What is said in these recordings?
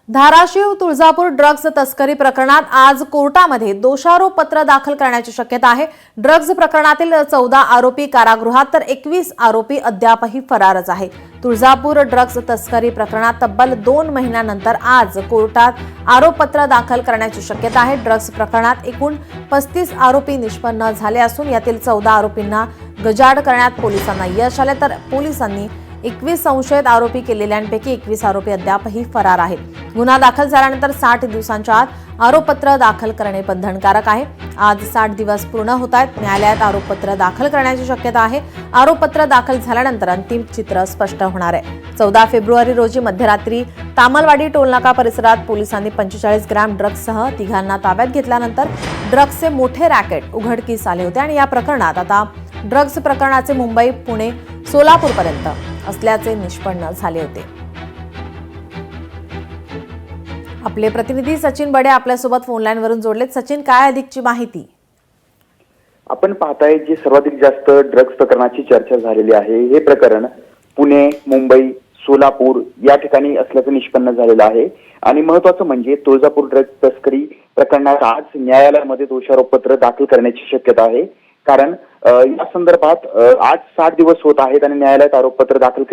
Dharashiv Tuljapur drugs तस्करी प्रकरणात आज कोर्टामध्ये दोषारोप पत्र दाखल करण्याची शक्यता आहे। ड्रग्ज प्रकरणातील 14 आरोपी कारागृहात तर 21 आरोपी अद्यापही फरारच आहे। तुळजापूर ड्रग्ज तस्करी प्रकरणात तब्बल 2 महिन्यानंतर आज कोर्टात आरोपपत्र दाखल करण्याची शक्यता आहे। ड्रग्ज प्रकरणात एकूण 35 आरोपी निष्पन्न झाले असून यातील 14 आरोपींना गजाआड करण्यात पोलिसांना यश आले, तर पोलिसांनी 21 संशयित आरोपी केलेल्यांपैकी 21 आरोपी अद्यापही फरार आहेत। गुन्हा दाखल झाल्यानंतर 60 दिवसांच्या आत आरोपपत्र दाखल करणे बंधनकारक आहे। आज 60 दिवस पूर्ण होत आहेत। न्यायालयात आरोपपत्र दाखल करण्याची शक्यता आहे। आरोपपत्र दाखल झाल्यानंतर अंतिम चित्र स्पष्ट होणार आहे। 14 फेब्रुवारी रोजी मध्यरात्री तामलवाडी टोलनाका परिसरात पोलिसांनी 45 ग्रॅम ड्रग्जसह तिघांना ताब्यात घेतल्यानंतर ड्रग्जचे मोठे रॅकेट उघडकीस आले होते आणि या प्रकरणात आता ड्रग्ज प्रकरणाचे मुंबई, पुणे, सोलापूर पर्यंत असल्याचे निष्पन्न झाले होते। आपले प्रतिनिधी सचिन बडे आपल्यासोबत फोन लाईन वरून जोडलेत। सचिन, काय अधिकची माहिती? आपण पाहताय जे सर्वाधिक जास्त ड्रग्ज प्रकरणाची चर्चा झालेली आहे, हे प्रकरण पुणे, मुंबई, सोलापूर या ठिकाणी असल्याचं निष्पन्न झालेलं आहे। आणि महत्त्वाचं म्हणजे तुळजापूर ड्रग्ज तस्करी प्रकरणात आज न्यायालयामध्ये दोषारोपपत्र दाखल करण्याची शक्यता आहे। कारण या संदर्भात आज 60 दिवस होत आहेत आणि न्यायालयात आरोपपत्र दाखल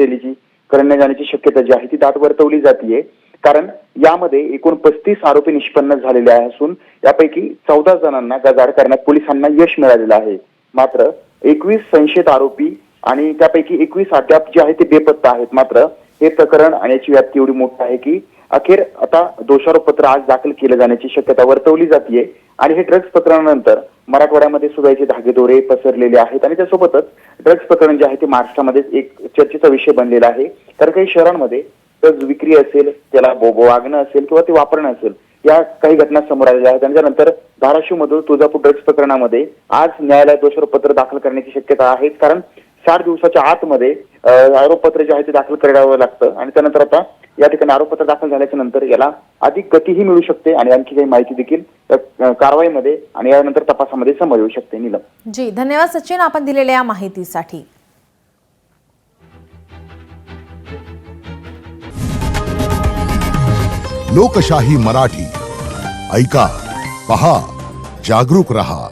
करण्यात जाण्याची शक्यता जी आहे ती दाट वर्तवली जाते। कारण यामध्ये एकूण 35 आरोपी निष्पन्न झालेले असून यापैकी 14 जणांना गजाआड करण्यात पोलिसांना यश मिळालेलं आहे। मात्र 21 संशयित आरोपी आणि त्यापैकी 21 अद्याप जे आहे ते बेपत्ता आहेत। मात्र हे प्रकरण आणि याची व्याप्ती एवढी मोठी आहे की अखेर आता दोषारोपपत्र आज दाखल केले जाण्याची शक्यता वर्तवली जाते। आणि हे ड्रग्ज प्रकरणानंतर मराठवाड्यामध्ये सुद्धा याचे धागेदोरे पसरलेले आहेत आणि त्यासोबतच ड्रग्ज प्रकरण जे आहे ते महाराष्ट्रामध्ये एक चर्चेचा विषय बनलेला आहे। तर काही शहरांमध्ये ड्रग्ज विक्री असेल, त्याला वागणं असेल किंवा ते वापरणं असेल, या काही घटना समोर आलेल्या आहेत। त्यानंतर धाराशिव मधून तुळजापूर ड्रग्ज प्रकरणामध्ये आज न्यायालयात दोषारोपपत्र दाखल करण्याची शक्यता आहे। कारण 60 दिवसाच्या आतमध्ये आरोपपत्र जे आहे ते दाखल करावं लागतं आणि त्यानंतर आता या ठिकाणी आरोपपत्र दाखल झाल्याच्या नंतर याला अधिक गतीही मिळू शकते आणि आणखी काही माहिती देखील कारवाईमध्ये आणि यानंतर तपासामध्ये समोर येऊ शकते। नीलम जी, धन्यवाद सचिन आपण दिलेल्या माहितीसाठी। लोकशाही मराठी ऐका, पहा, जागरूक रहा।